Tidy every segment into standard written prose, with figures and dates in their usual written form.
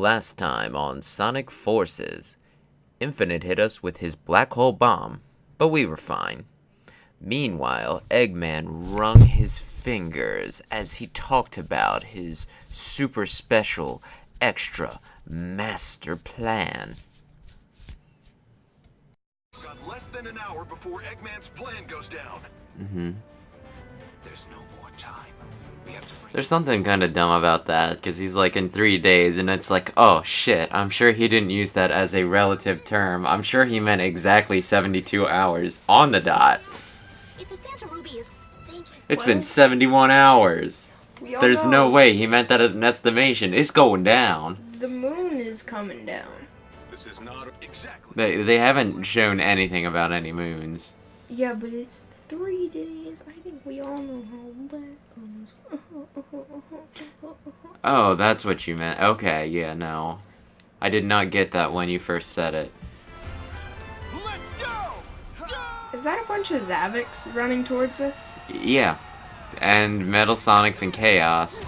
Last time on Sonic Forces, Infinite hit us with his black hole bomb, but we were fine. Meanwhile, Eggman wrung his fingers as he talked about his super special, extra, master plan. Got less than an hour before Eggman's plan goes down. There's no more time. We have to bring There's something kind of dumb about that, because he's like in 3 days, and it's like, oh shit, I'm sure he didn't use that as a relative term. I'm sure he meant exactly 72 hours on the dot. If the Phantom Ruby is... Thank you. It's been 71 hours. We all There's know no way he meant that as an estimation. It's going down. the moon is coming down. This is not exactly. They haven't shown anything about any moons. Yeah, but it's 3 days. I think we all know how that goes. Oh, that's what you meant. Okay, yeah, no. I did not get that when you first said it. Let's go! Go! Is that a bunch of Zavix running towards us? Yeah. And Metal Sonics and Chaos.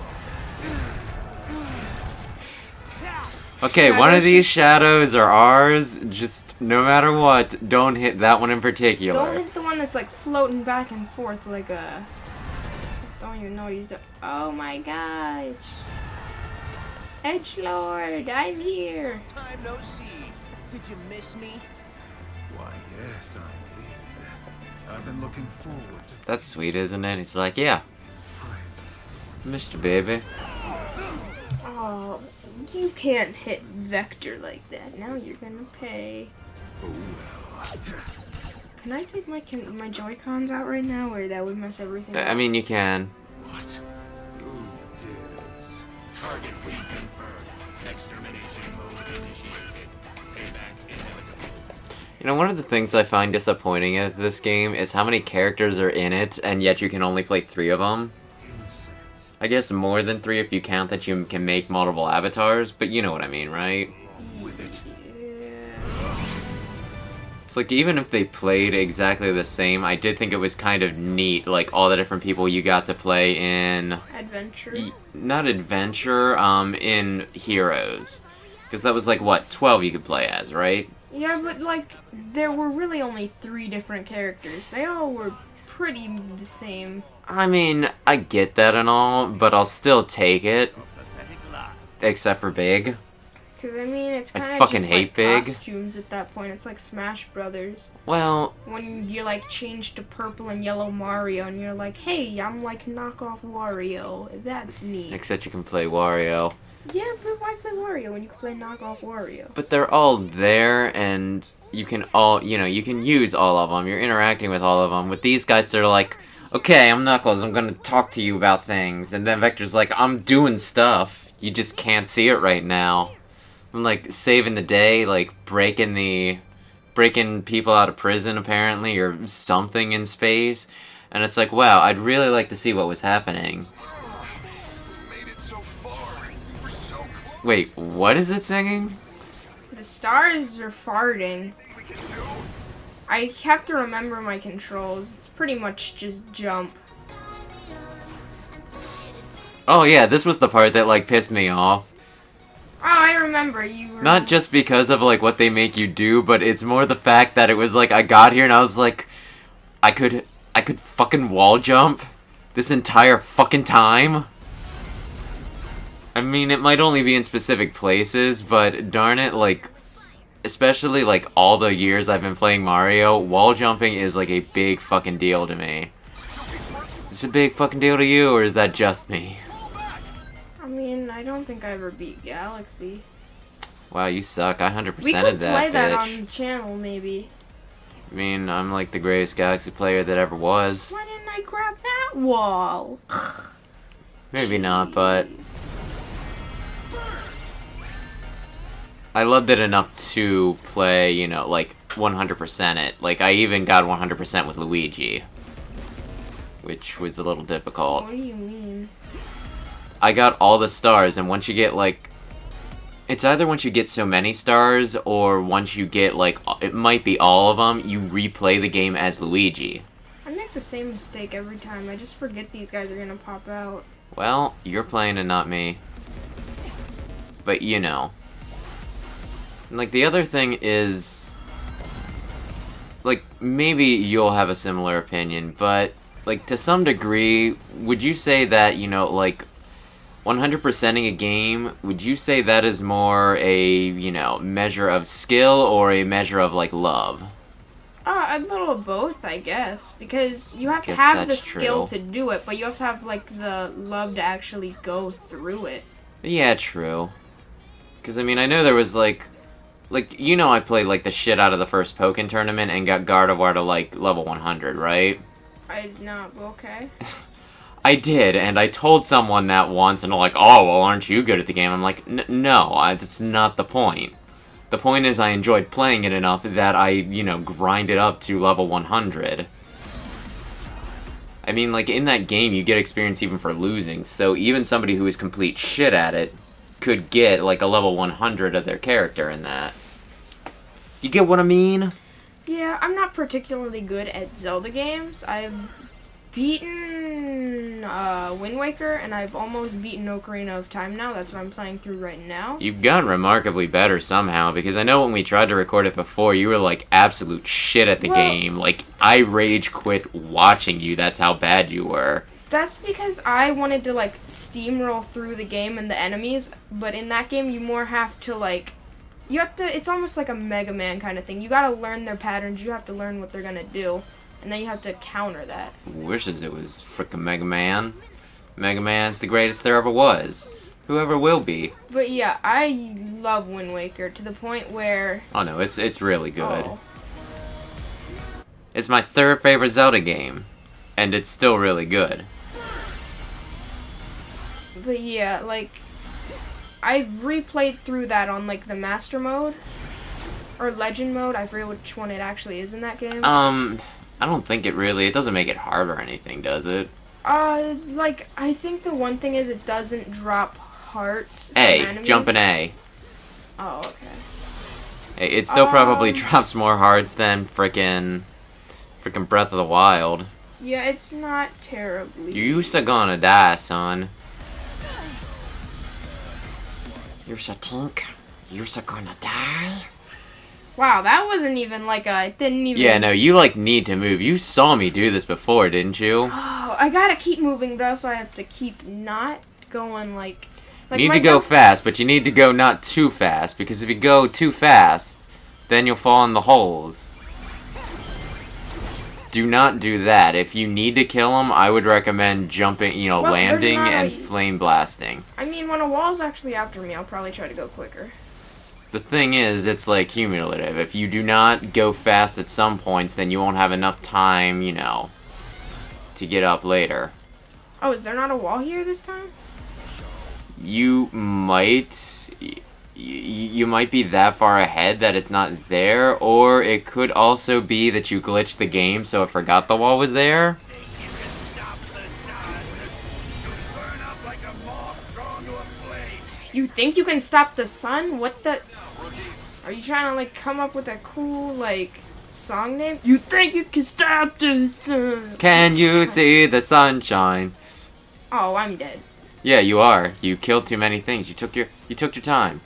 Okay, one of these shadows are ours. Just, no matter what, don't hit that one in particular. Don't hit the one that's like floating back and forth like a... Don't even know what he's doing. Oh my gosh. Edgelord, I'm here. time no see. Did you miss me? Why, yes, I did. I've been looking forward to That's sweet, isn't it? He's like, yeah, friends. Mr. Baby. Oh, you can't hit Vector like that. Now you're gonna pay. Oh well. Can I take my Joy-Cons out right now, or that would mess everything up? I mean, you can. What? Ooh, dears. Target reconfirmed. Extermination mode initiated. Payback inevitable. You know, one of the things I find disappointing with this game is how many characters are in it, and yet you can only play 3 of them. Incense. I guess more than 3 if you count that you can make multiple avatars, but you know what I mean, right? With it. It's like, even if they played exactly the same, I did think it was kind of neat, like, all the different people you got to play in... Adventure. Not Adventure, in Heroes. Because that was like, what, 12 you could play as, right? Yeah, but like, there were really only 3 different characters. They all were pretty the same. I mean, I get that and all, but I'll still take it. Pathetic lie. Except for Big. Cause I mean, it's I kind of fucking just hate like Big. costumes at that point. It's like Smash Brothers. Well, When you like change to purple and yellow Mario, and you're like, hey, I'm like knockoff Wario. That's neat. except you can play Wario. Yeah, but why play Wario when you can play knockoff Wario? But they're all there, and you can all, you know, you can use all of them. You're interacting with all of them. With these guys, they're like, okay, I'm Knuckles, I'm gonna talk to you about things. And then Vector's like, I'm doing stuff. You just can't see it right now. I'm like saving the day, like breaking people out of prison apparently, or something in space. And it's like, wow, I'd really like to see what was happening. We made it so far. We were so close. Wait, what is it singing? The stars are farting. We can do. I have to remember my controls. It's pretty much just jump. Oh yeah, this was the part that like pissed me off. Oh, I remember you were... Not just because of like what they make you do, but it's more the fact that it was like I got here and I was like, I could fucking wall jump this entire fucking time. I mean, it might only be in specific places, but darn it, like, especially like all the years I've been playing Mario, wall jumping is like a big fucking deal to me. It's a big fucking deal to you, or is that just me? I mean, I don't think I ever beat Galaxy. Wow, you suck. I 100%'ed We could that play bitch. that on the channel, maybe. I mean, I'm like the greatest Galaxy player that ever was. Why didn't I grab that wall? Maybe not, but I loved it enough to play, you know, like 100% it. Like, I even got 100% with Luigi, which was a little difficult. What do you mean? I got all the stars, and once you get, like... It's either once you get so many stars, or once you get, like, it might be all of them, you replay the game as Luigi. I make the same mistake every time. I just forget these guys are gonna pop out. Well, you're playing and not me. But, you know. Like, the other thing is, like, maybe you'll have a similar opinion, but, like, to some degree, would you say that, you know, like, 100%ing a game, would you say that is more a, you know, measure of skill or a measure of, like, love? A little of both, I guess, because you have to Guess have the that's skill true. to do it, but you also have, like, the love to actually go through it. Yeah, true. Because, I mean, I know there was, like, you know I played, like, the shit out of the first Pokken tournament and got Gardevoir to, like, level 100, right? I not okay. I did, and I told someone that once, and they're like, oh, well, aren't you good at the game? I'm like, no, that's not the point. The point is I enjoyed playing it enough that I, you know, grinded up to level 100. I mean, like, in that game, you get experience even for losing, so even somebody who is complete shit at it could get, like, a level 100 of their character in that. You get what I mean? Yeah, I'm not particularly good at Zelda games. I've beaten Wind Waker, and I've almost beaten Ocarina of Time now. That's what I'm playing through right now. You've gotten remarkably better somehow, because I know when we tried to record it before, you were like absolute shit at the Well- game. Like, I rage quit watching you, that's how bad you were. That's because I wanted to, like, steamroll through the game and the enemies, but in that game you more have to, like, it's almost like a Mega Man kind of thing. You gotta learn their patterns, you have to learn what they're gonna do, and then you have to counter that. Wishes it was frickin' Mega Man. Mega Man's the greatest there ever was. Whoever will be. But yeah, I love Wind Waker to the point where... Oh no, it's really good. Oh. It's my third favorite Zelda game, and it's still really good. But yeah, like, I've replayed through that on, like, the Master Mode, or Legend Mode, I forget which one it actually is in that game. I don't think it doesn't make it hard or anything, does it? Like, I think the one thing is it doesn't drop hearts from A, enemies. jump an A. Oh, okay. Hey, it still probably drops more hearts than frickin' Breath of the Wild. Yeah, it's not terribly... You so gonna die, son. You're so tink. You're so gonna die. Wow, that wasn't even like a... It didn't even... Yeah, no, you, like, need to move. You saw me do this before, didn't you? Oh, I gotta keep moving, but also I have to keep not going, like... You need to go fast, but you need to go not too fast, because if you go too fast, then you'll fall in the holes. Do not do that. If you need to kill them, I would recommend jumping, you know, Well, there's landing not and a- flame blasting. I mean, when a wall's actually after me, I'll probably try to go quicker. The thing is, it's like cumulative. If you do not go fast at some points, then you won't have enough time, you know, to get up later. Oh, is there not a wall here this time? You might... You might be that far ahead that it's not there, or it could also be that you glitched the game so it forgot the wall was there. You think you can stop the sun? What the... Are you trying to, like, come up with a cool, like, song name? You think you can stop the sun? Can you see the sunshine? Oh, I'm dead. Yeah, you are. You killed too many things. You took your time.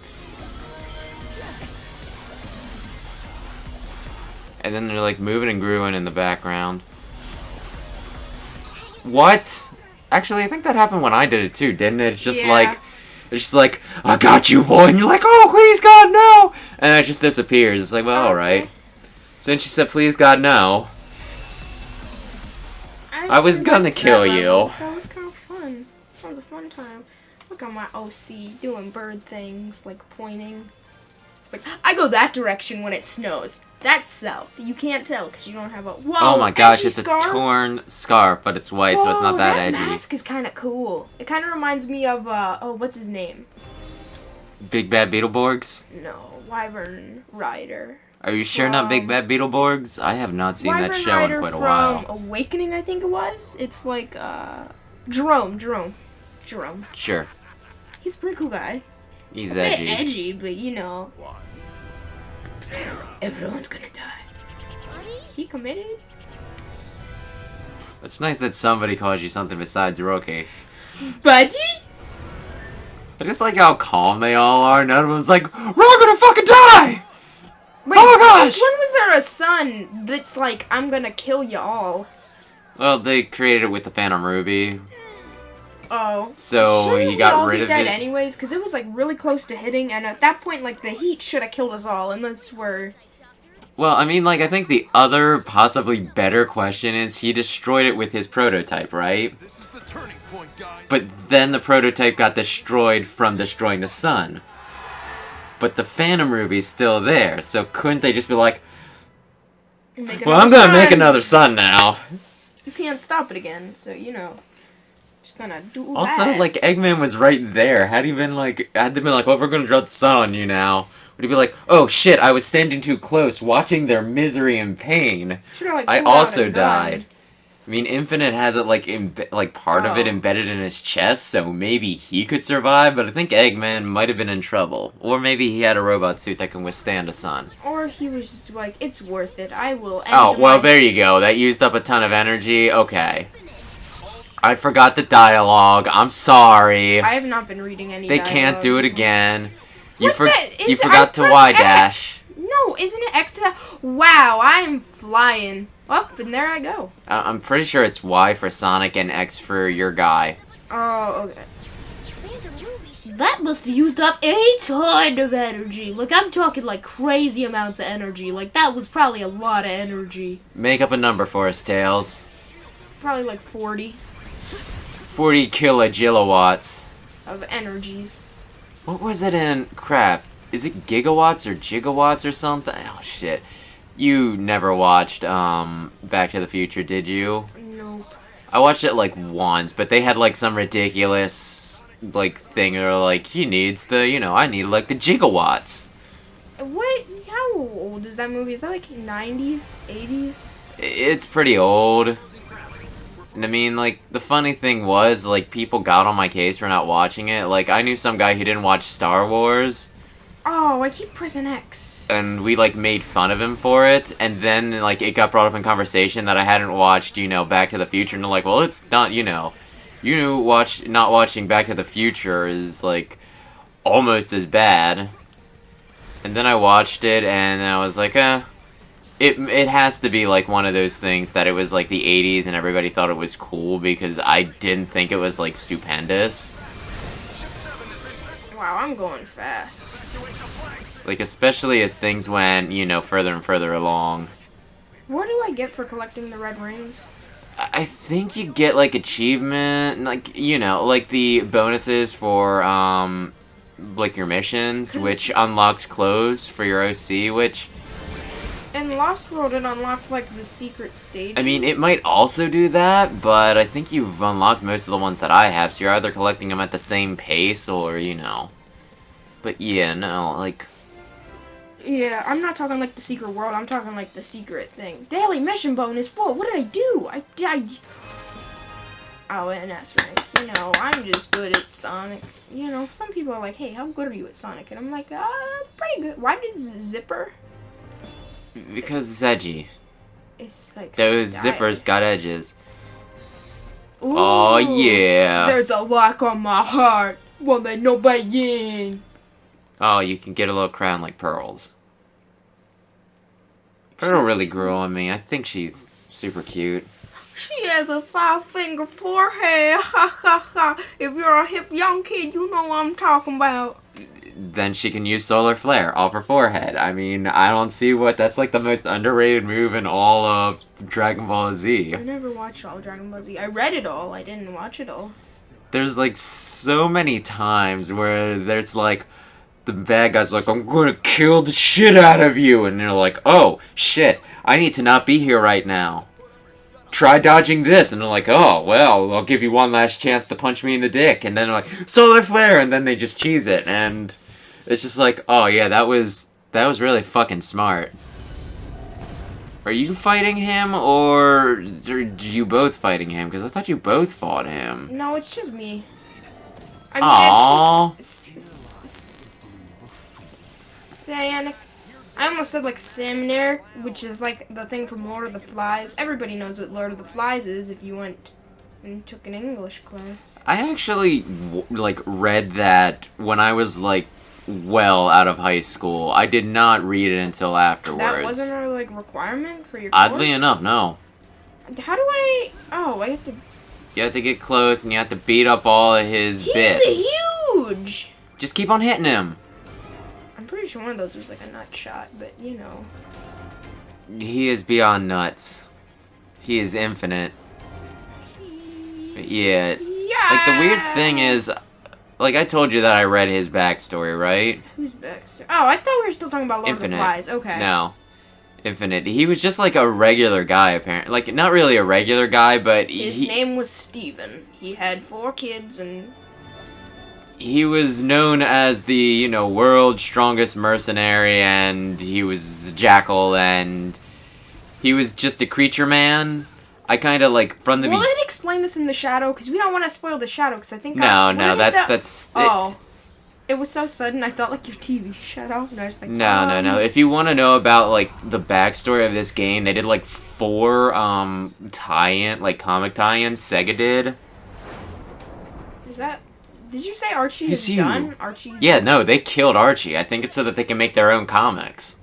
And then they're like moving and grooving in the background. What? Actually, I think that happened when I did it too, didn't it? It's just Yeah. like, I got you, boy, and you're like, oh, please, God, no! And it just disappears. It's like, well, Okay. alright. Since you said, please, God, no. I was actually gonna liked kill that you. level. That was kind of fun. That was a fun time. Look at my OC doing bird things, like pointing. It's like, I go that direction when it snows. That's south. You can't tell because you don't have a... Whoa, Oh my gosh, edgy it's scarf? a torn scarf, but it's white, so it's not Whoa, that that edgy. mask is kind of cool. It kind of reminds me of, oh, what's his name? Big Bad Beetleborgs? No, Wyvern Rider. Are you sure not Big Bad Beetleborgs? I have not seen that Wyvern show Rider in quite a from while. Awakening, I think it was. It's like, Jerome. Sure. He's a pretty cool guy. He's A bit edgy. edgy, but you know. Everyone's gonna die. He committed? It's nice that somebody calls you something besides Rocky. Buddy? I just like how calm they all are. None of them's like, we're all gonna fucking die! Wait, Oh my gosh! when was there a son that's like, I'm gonna kill you all? Well, they created it with the Phantom Ruby. Oh. So Shouldn't he we got all rid be of dead it. anyways? Because it was like really close to hitting, and at that point, like the heat should have killed us all, unless we're. Well, I mean, like, I think the other, possibly better question is he destroyed it with his prototype, right? This is the turning point, guys. But then the prototype got destroyed from destroying the sun. But the Phantom Ruby's still there, so couldn't they just be like, well, I'm gonna make another sun now. You can't stop it again, so you know. Just gonna do Also, that. like, Eggman was right there. Had he been like, had they been like, well, we're gonna drop the sun on you now, would he be like, oh shit, I was standing too close, watching their misery and pain. Should've, like, I pulled out also a gun. died. I mean, Infinite has it like part of it Oh. embedded in his chest, so maybe he could survive. But I think Eggman might have been in trouble, or maybe he had a robot suit that can withstand a sun. Or he was just like, it's worth it. I will. Oh, end well, my- there you go. That used up a ton of energy. Okay, I forgot the dialogue. I'm sorry. I have not been reading any. They can't do it dialogues. again. You What the- you is- forgot I to pressed Y X. dash. No, isn't it X to that? Wow, I'm flying. Up and there I go. I'm pretty sure it's Y for Sonic and X for your guy. Oh, okay. Phantom Ruby should That must have used up a ton of energy. Like, I'm talking like crazy amounts of energy. Like, that was probably a lot of energy. Make up a number for us, Tails. Probably like 40 40 kilojilowatts. of energies. What was it in crap? Is it gigawatts or gigawatts or something? Oh shit. You never watched Back to the Future, did you? Nope. I watched it like once, but they had like some ridiculous like thing or like he needs the, you know, I need like the gigawatts. What? How old is that movie? Is that like 90s, 80s? It's pretty old. And I mean, like, the funny thing was, like, people got on my case for not watching it. Like, I knew some guy who didn't watch Star Wars, Oh, I keep pressing X. and we, like, made fun of him for it. And then, like, it got brought up in conversation that I hadn't watched, you know, Back to the Future. And they're like, well, it's not, you know, not watching Back to the Future is, like, almost as bad. And then I watched it, and I was like, It has to be like one of those things that it was like the 80s and everybody thought it was cool because I didn't think it was like stupendous. Wow, I'm going fast. Like especially as things went, you know, further and further along. What do I get for collecting the red rings? I think you get like achievement, like, you know, like the bonuses for like your missions, which unlocks clothes for your OC, which In Lost World, it unlocked like the secret stage. I mean, it might also do that, but I think you've unlocked most of the ones that I have, so you're either collecting them at the same pace or, you know. But yeah, no, like, Yeah, I'm not talking like the secret world. I'm talking like the secret thing. Daily mission bonus. Whoa, what did I do? I. Oh, and that's right. You know, I'm just good at Sonic. You know, some people are like, hey, how good are you at Sonic? And I'm like, pretty good. Why did Zipper? because it's edgy. It's like Those style. zippers got edges. Ooh, Oh yeah. There's a lock on my heart. Won't let nobody in. Oh, you can get a little crown like Pearls. Pearl really grew on me. I think she's super cute. She has a 5-finger forehead. Ha ha ha. If you're a hip young kid, you know what I'm talking about. Then she can use Solar Flare off her forehead. I mean, I don't see what... That's like the most underrated move in all of Dragon Ball Z. I never watched all Dragon Ball Z. I read it all. I didn't watch it all. There's like so many times where there's like... The bad guy's like, I'm gonna kill the shit out of you. And they're like, oh, shit. I need to not be here right now. Try dodging this. And they're like, oh, well, I'll give you one last chance to punch me in the dick. And then they're like, Solar Flare. And then they just cheese it. And it's just like, oh, yeah, that was really fucking smart. Are you fighting him, or are you both fighting him? Because I thought you both fought him. No, it's just me. I Aww. mean, it's just... Sanic. I almost said like Samner, which is like the thing from Lord of the Flies. Everybody knows what Lord of the Flies is if you went and took an English class. I actually, like, read that when I was, like, well out of high school. I did not read it until afterwards. That wasn't a, like, requirement for your Oddly course? enough, no. How do I... Oh, I have to... You have to get close and you have to beat up all of his bits. He's huge! Just keep on hitting him. I'm pretty sure one of those was, like, a nut shot, but, you know. He is beyond nuts. He is infinite. But yeah. Yeah! Like, the weird thing is, like, I told you that I read his backstory, right? Who's Baxter? Oh, I thought we were still talking about Lord Infinite. of the Flies. Okay. No. Infinite. He was just like a regular guy, apparently. Like, not really a regular guy, but His name was Steven. He had 4 kids and... he was known as the, you know, world's strongest mercenary, and he was Jackal, and he was just a creature man. I kind of, like, from the Will it explain this in the shadow? Because we don't want to spoil the shadow, because I think... that's... Oh. It was so sudden, I thought, like, your TV shut off, and I was like... No. If you want to know about, like, the backstory of this game, they did, like, 4, tie-in, like, comic tie-ins Sega did. Is that... Did you say Archie He's is huge. done? Archie's... Yeah, no, they killed Archie. I think it's so that they can make their own comics.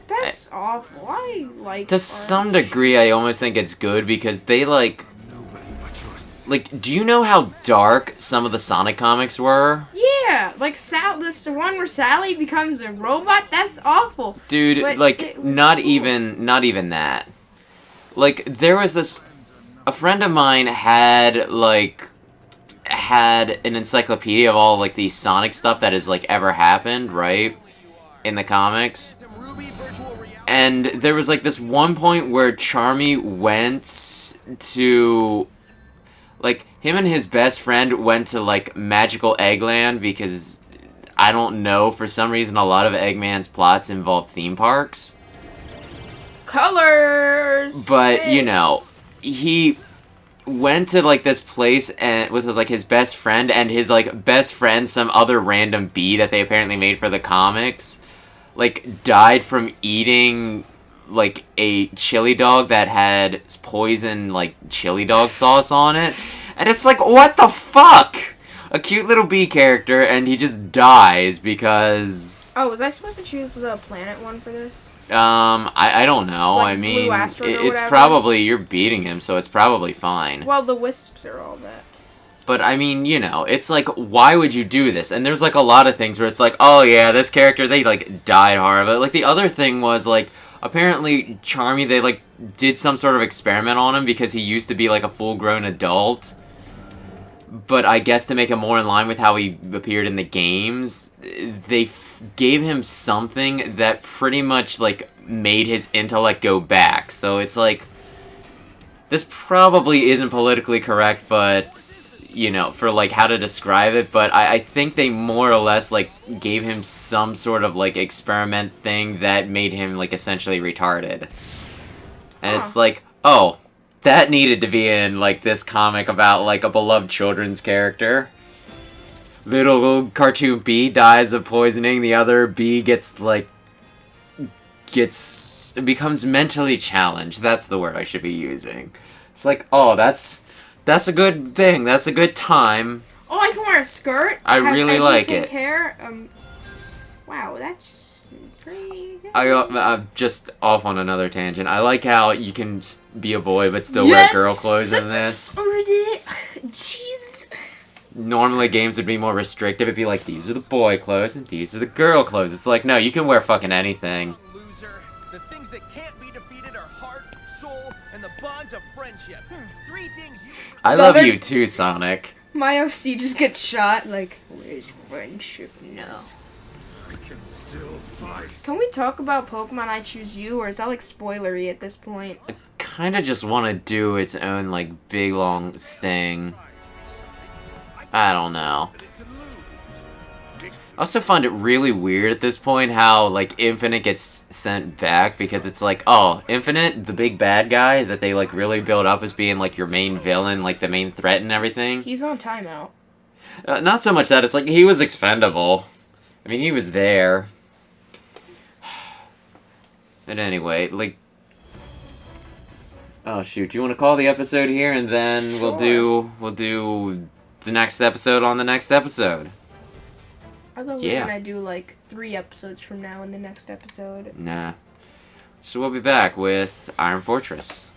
That's awful. I like... To some degree, I almost think it's good because they, like... Like, do you know how dark some of the Sonic comics were? Yeah, like this one where Sally becomes a robot. That's awful, dude. But like, not even that. Like, there was this. A friend of mine had an encyclopedia of all like the Sonic stuff that has like ever happened, right, in the comics. And there was like this one point where Charmy went to. Like, him and his best friend went to, like, Magical Eggland because, I don't know, for some reason a lot of Eggman's plots involve theme parks. Colors! But, you know, he went to, like, this place and with, like, his best friend, and his, like, best friend, some other random bee that they apparently made for the comics, like, died from eating... like a chili dog that had poison like chili dog sauce on it, and it's like, what the fuck? A cute little bee character, and he just dies because... Oh, was I supposed to choose the planet one for this? I don't know. Like I mean, Blue Asteroid or it's whatever? probably, you're beating him, so it's probably fine. Well, the wisps are all that. But, I mean, you know, it's like, why would you do this? And there's, like, a lot of things where it's like, oh, yeah, this character, they, like, died hard. But, like, the other thing was, like, apparently, Charmy, they, like, did some sort of experiment on him because he used to be, like, a full-grown adult. But I guess to make him more in line with how he appeared in the games, they gave him something that pretty much, like, made his intellect go back. So it's like, this probably isn't politically correct, but, you know, for, like, how to describe it, but I think they more or less, like, gave him some sort of, like, experiment thing that made him, like, essentially retarded. And it's like, oh, that needed to be in, like, this comic about, like, a beloved children's character. Little cartoon bee dies of poisoning, the other bee gets, like, becomes mentally challenged. That's the word I should be using. It's like, oh, that's a good thing. That's a good time. Oh, I can wear a skirt. I really like pink it. Hair. Wow, that's pretty good. I'm just off on another tangent. I like how you can be a boy but still wear girl clothes in this. Jeez. Normally games would be more restrictive. It'd be like, these are the boy clothes and these are the girl clothes. It's like, no, you can wear fucking anything. Loser. The things that can't be defeated are heart, soul, and the bonds of friendship. 3 things you... I love you too, Sonic. My OC just gets shot. Like, where's friendship now? I can still fight. Can we talk about Pokemon I Choose You, or is that like spoilery at this point? I kind of just want to do its own, like, big, long thing. I don't know. I also find it really weird at this point how, like, Infinite gets sent back because it's like, oh, Infinite, the big bad guy that they, like, really build up as being, like, your main villain, like, the main threat and everything. He's on timeout. Not so much that, it's like, he was expendable. I mean, he was there. But anyway, like... Oh shoot, do you want to call the episode here and then we'll do the next episode on the next episode? I thought we were Yeah. gonna do like 3 episodes from now in the next episode. Nah. So we'll be back with Iron Fortress.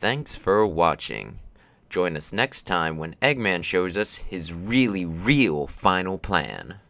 Thanks for watching. Join us next time when Eggman shows us his really real final plan.